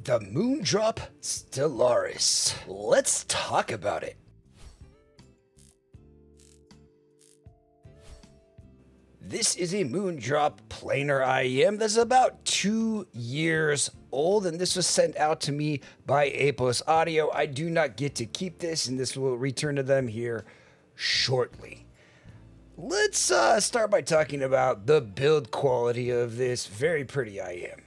The Moondrop Stellaris. Let's talk about it. This is a Moondrop planar IEM that's about 2 years old, and this was sent out to me by Apos Audio. I do not get to keep this, and this will return to them here shortly. Let's start by talking about the build quality of this very pretty IEM.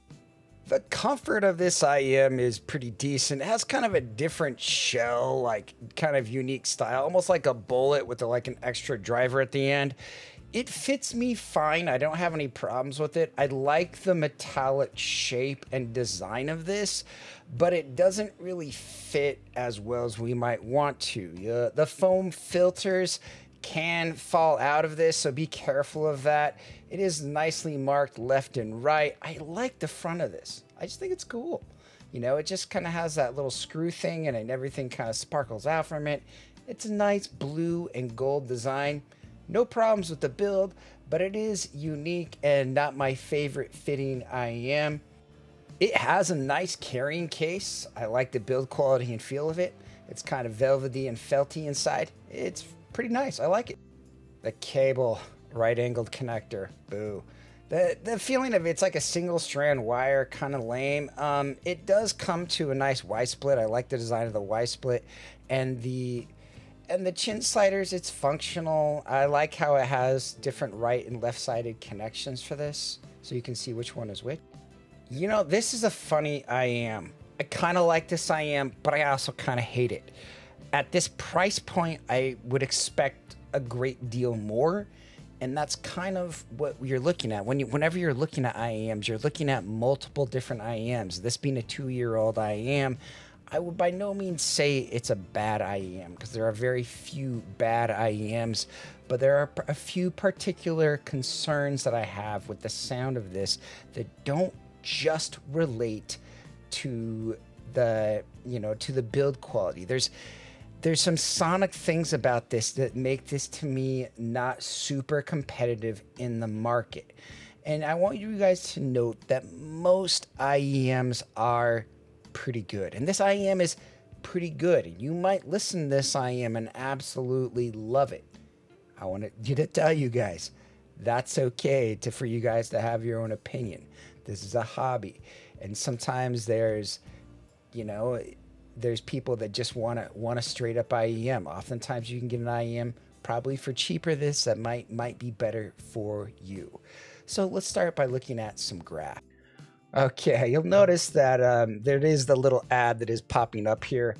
The comfort of this IEM is pretty decent. It has kind of a different shell, like kind of unique style, almost like a bullet with like an extra driver at the end. It fits me fine. I don't have any problems with it. I like the metallic shape and design of this, but it doesn't really fit as well as we might want to. The foam filters can fall out of this, so be careful of that. It is nicely marked left and right. I like the front of this. I just think it's cool. You know, it just kind of has that little screw thing and everything kind of sparkles out from it. It's a nice blue and gold design. No problems with the build, but it is unique and not my favorite fitting IEM. It has a nice carrying case. I like the build quality and feel of it. It's kind of velvety and felty inside. It's pretty nice. I like it. The cable, right-angled connector, boo. The feeling of it's like a single strand wire, kind of lame. It does come to a nice Y split. I like the design of the Y split, and the chin sliders. It's functional. I like how it has different right and left-sided connections for this, so you can see which one is which. You know, this is a funny IEM. I kind of like this IEM, but I also kind of hate it. At this price point, I would expect a great deal more, and that's kind of what you're looking at. Whenever you're looking at IEMs, you're looking at multiple different IEMs. This being a 2-year-old IEM, I would by no means say it's a bad IEM, because there are very few bad IEMs, but there are a few particular concerns that I have with the sound of this that don't just relate to the, to the build quality. There's some sonic things about this that make this, to me, not super competitive in the market. And I want you guys to note that most IEMs are pretty good. And this IEM is pretty good. And you might listen to this IEM and absolutely love it. I want you to tell you guys, that's okay for you guys to have your own opinion. This is a hobby. And sometimes there's people that just want a straight up IEM. Oftentimes you can get an IEM probably for cheaper that might be better for you. So let's start by looking at some graphs. Okay, you'll notice that there is the little ad that is popping up here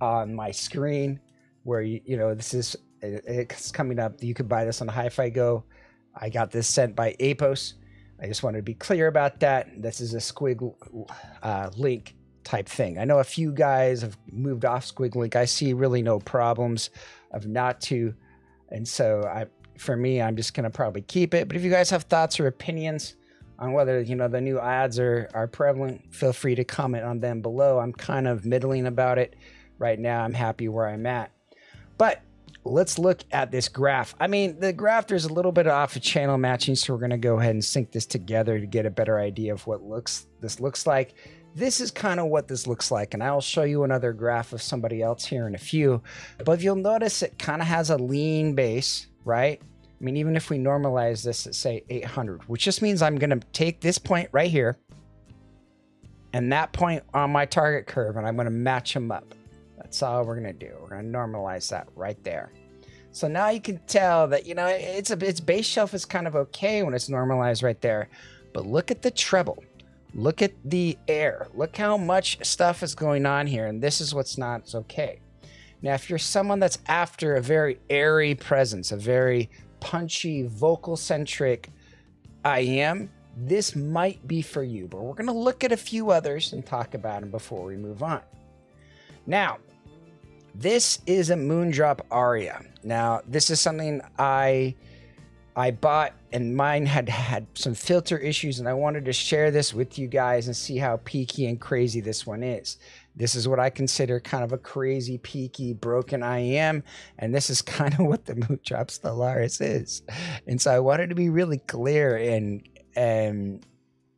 on my screen where it's coming up. You could buy this on Hi-Fi Go. I got this sent by Apos. I just wanted to be clear about that. This is a squig link type thing. I know a few guys have moved off squig link. I see really no problems of not to, and so for me, I'm just gonna probably keep it. But if you guys have thoughts or opinions on whether the new ads are prevalent, feel free to comment on them below. I'm kind of middling about it right now. I'm happy where I'm at, but let's look at this graph. I mean, the graph, there's a little bit off of channel matching, so we're going to go ahead and sync this together to get a better idea of what this looks like. This is kind of what this looks like, and I'll show you another graph of somebody else here in a few. But you'll notice it kind of has a lean base, right? I mean, even if we normalize this at, say, 800, which just means I'm going to take this point right here and that point on my target curve, and I'm going to match them up. That's all we're going to do. We're going to normalize that right there. So now you can tell that, its base shelf is kind of okay when it's normalized right there. But look at the treble. Look at the air. Look how much stuff is going on here. And this is what's not okay. Now, if you're someone that's after a very airy presence, a very punchy, vocal-centric IEM, this might be for you. But we're going to look at a few others and talk about them before we move on. Now, this is a Moondrop Aria. Now, this is something I bought, and mine had some filter issues, and I wanted to share this with you guys and see how peaky and crazy this one is. This is what I consider kind of a crazy, peaky, broken IEM, and this is kind of what the Moondrop Stellaris is. And so I wanted to be really clear and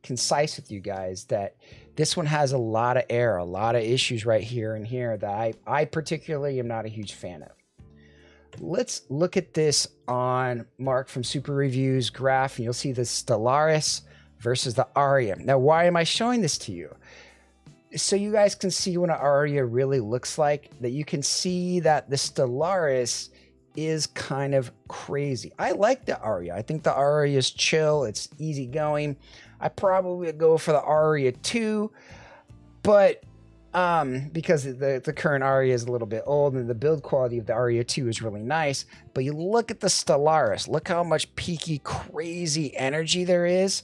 concise with you guys that This one has a lot of error, a lot of issues right here and here that I particularly am not a huge fan of. Let's look at this on Mark from Super Reviews graph, and you'll see the Stellaris versus the Aria. Now, why am I showing this to you? So you guys can see what an Aria really looks like, that you can see that the Stellaris is kind of crazy. I like the Aria. I think the Aria is chill. It's easygoing. I probably would go for the Aria 2, but because the current Aria is a little bit old and the build quality of the Aria 2 is really nice. But you look at the Stellaris, look how much peaky, crazy energy there is.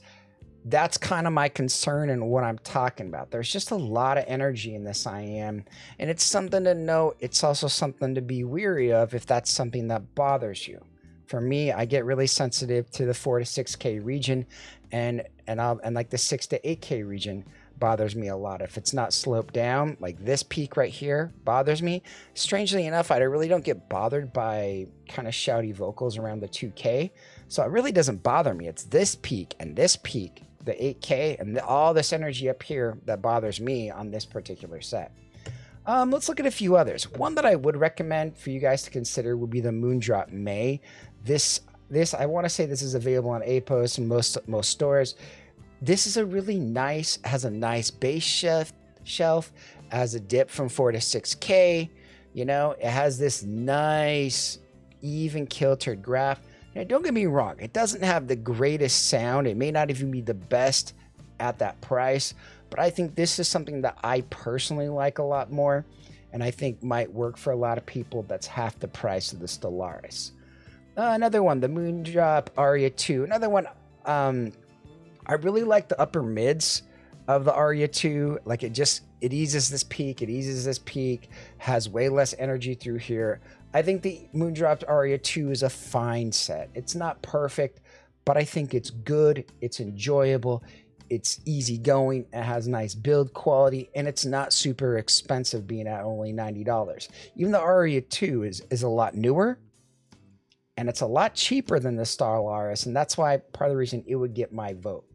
That's kind of my concern and what I'm talking about. There's just a lot of energy in this IM, and it's something to note. It's also something to be weary of if that's something that bothers you. For me, I get really sensitive to the 4 to 6K region, and like the 6 to 8K region bothers me a lot. If it's not sloped down, like this peak right here bothers me. Strangely enough, I really don't get bothered by kind of shouty vocals around the 2K, so it really doesn't bother me. It's this peak and this peak, the 8K, and all this energy up here that bothers me on this particular set. Let's look at a few others. One that I would recommend for you guys to consider would be the Moondrop May. This I want to say this is available on Apos and most stores. This is a really nice, has a nice base shelf, has a dip from 4 to 6K. You know, it has this nice, even kiltered graph. Now, don't get me wrong, it doesn't have the greatest sound. It may not even be the best at that price, but I think this is something that I personally like a lot more, and I think might work for a lot of people. That's half the price of the Stellaris. Another one, the Moondrop Aria 2. Another one, I really like the upper mids of the Aria 2. Like it eases this peak, has way less energy through here. I think the Moondrop Aria 2 is a fine set. It's not perfect, but I think it's good, it's enjoyable, it's easygoing, it has nice build quality, and it's not super expensive being at only $90. Even the Aria 2 is a lot newer, and it's a lot cheaper than the Stellaris, and that's why part of the reason it would get my vote.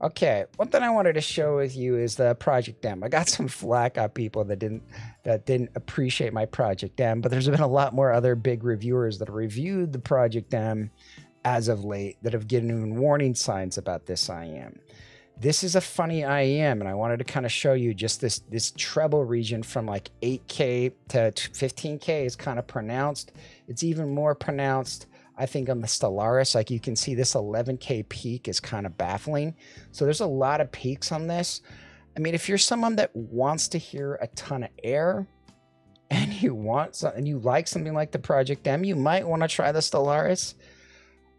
Okay, one thing I wanted to show with you is the Project M. I got some flack on people that didn't appreciate my Project M, but there's been a lot more other big reviewers that have reviewed the Project M as of late that have given warning signs about this IM. This is a funny IM, and I wanted to kind of show you just this treble region from like 8K to 15K is kind of pronounced. It's even more pronounced, I think, on the Stellaris. Like you can see this 11K peak is kind of baffling. So there's a lot of peaks on this. I mean, if you're someone that wants to hear a ton of air and you like something like the Project M, you might want to try the Stellaris.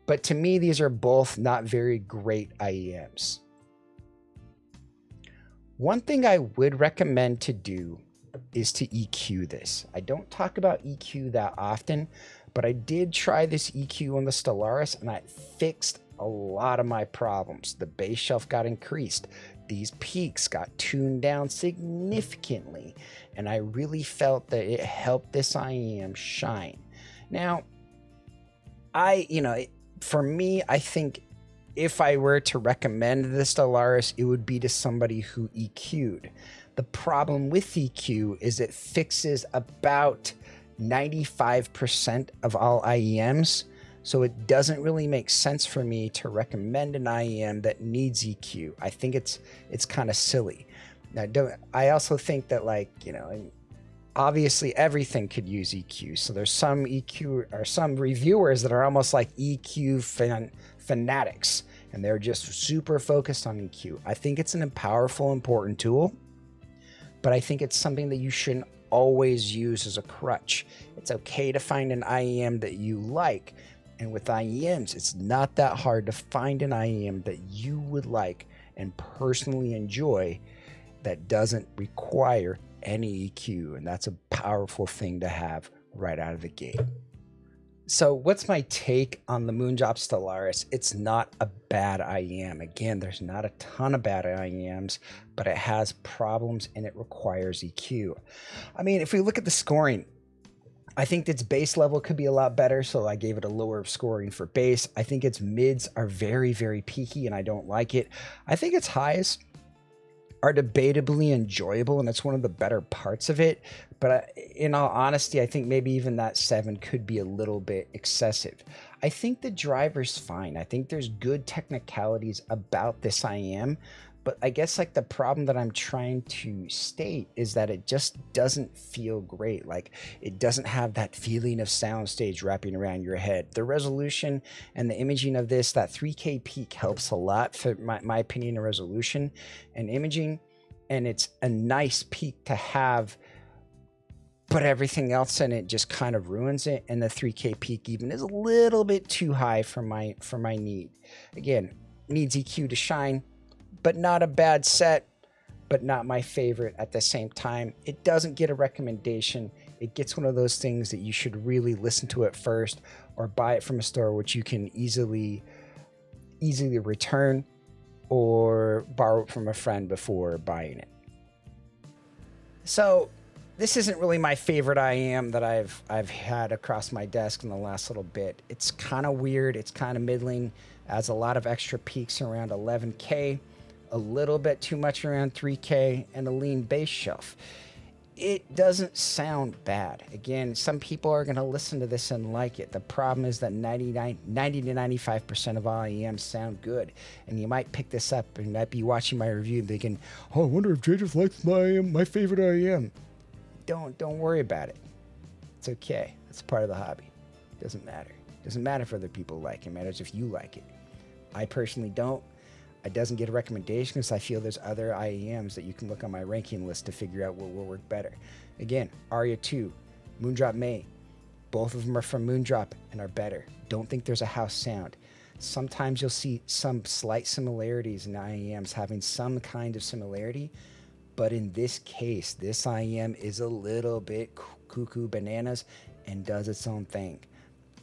But to me, these are both not very great IEMs. One thing I would recommend to do is to EQ this. I don't talk about EQ that often, but I did try this EQ on the Stellaris, and I fixed a lot of my problems. The base shelf got increased. These peaks got tuned down significantly, and I really felt that it helped this IEM shine. Now, for me, I think if I were to recommend the Stellaris, it would be to somebody who EQ'd. The problem with EQ is it fixes about 95% of all IEMs, so it doesn't really make sense for me to recommend an IEM that needs EQ. I think it's kind of silly. Now, I also think that, like, obviously everything could use EQ. So there's some EQ or some reviewers that are almost like EQ fanatics, and they're just super focused on EQ. I think it's an powerful, important tool, but I think it's something that you shouldn't always use as a crutch. It's okay to find an IEM that you like, and with IEMs, it's not that hard to find an IEM that you would like and personally enjoy that doesn't require any EQ, and that's a powerful thing to have right out of the gate. So what's my take on the Moondrop Stellaris? It's not a bad IEM. Again, there's not a ton of bad IEMs, but it has problems and it requires EQ. I mean, if we look at the scoring, I think its base level could be a lot better, so I gave it a lower scoring for base. I think its mids are very, very peaky, and I don't like it. I think its highs are debatably enjoyable, and that's one of the better parts of it. But in all honesty, I think maybe even that 7 could be a little bit excessive. I think the driver's fine. I think there's good technicalities about this IM, but I guess like the problem that I'm trying to state is that it just doesn't feel great. Like it doesn't have that feeling of soundstage wrapping around your head. The resolution and the imaging of this, that 3K peak helps a lot for my opinion of resolution and imaging. And it's a nice peak to have, but everything else in it just kind of ruins it. And the 3K peak even is a little bit too high for my need. Again, needs EQ to shine, but not a bad set, but not my favorite at the same time. It doesn't get a recommendation. It gets one of those things that you should really listen to it first or buy it from a store, which you can easily return or borrow it from a friend before buying it. So this isn't really my favorite IM that I've had across my desk in the last little bit. It's kind of weird. It's kind of middling. Has a lot of extra peaks around 11K. A little bit too much around 3K, and a lean bass shelf. It doesn't sound bad. Again, some people are going to listen to this and like it. The problem is that 90 to 95% of all IEMs sound good. And you might pick this up and might be watching my review thinking, oh, I wonder if Jay just likes my favorite IEM. Don't worry about it. It's okay. It's part of the hobby. Doesn't matter. Doesn't matter if other people like it. It matters if you like it. I personally don't. It doesn't get a recommendation because I feel there's other IEMs that you can look on my ranking list to figure out what will work better. Again, Aria 2, Moondrop May, both of them are from Moondrop and are better. Don't think there's a house sound. Sometimes you'll see some slight similarities in IEMs having some kind of similarity, but in this case, this IEM is a little bit cuckoo bananas and does its own thing.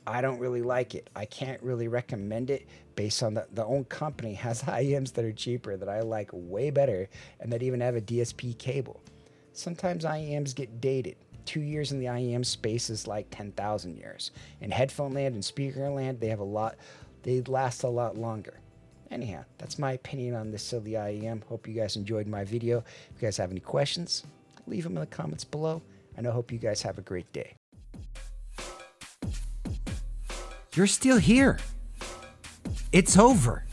I don't really like it. I can't really recommend it based on the own company has IEMs that are cheaper that I like way better and that even have a DSP cable. Sometimes IEMs get dated. 2 years in the IEM space is like 10,000 years. In headphone land and speaker land, they last a lot longer. Anyhow, that's my opinion on this silly IEM. Hope you guys enjoyed my video. If you guys have any questions, leave them in the comments below. And I hope you guys have a great day. You're still here. It's over.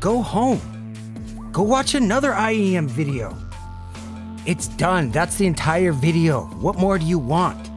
Go home. Go watch another IEM video. It's done. That's the entire video. What more do you want?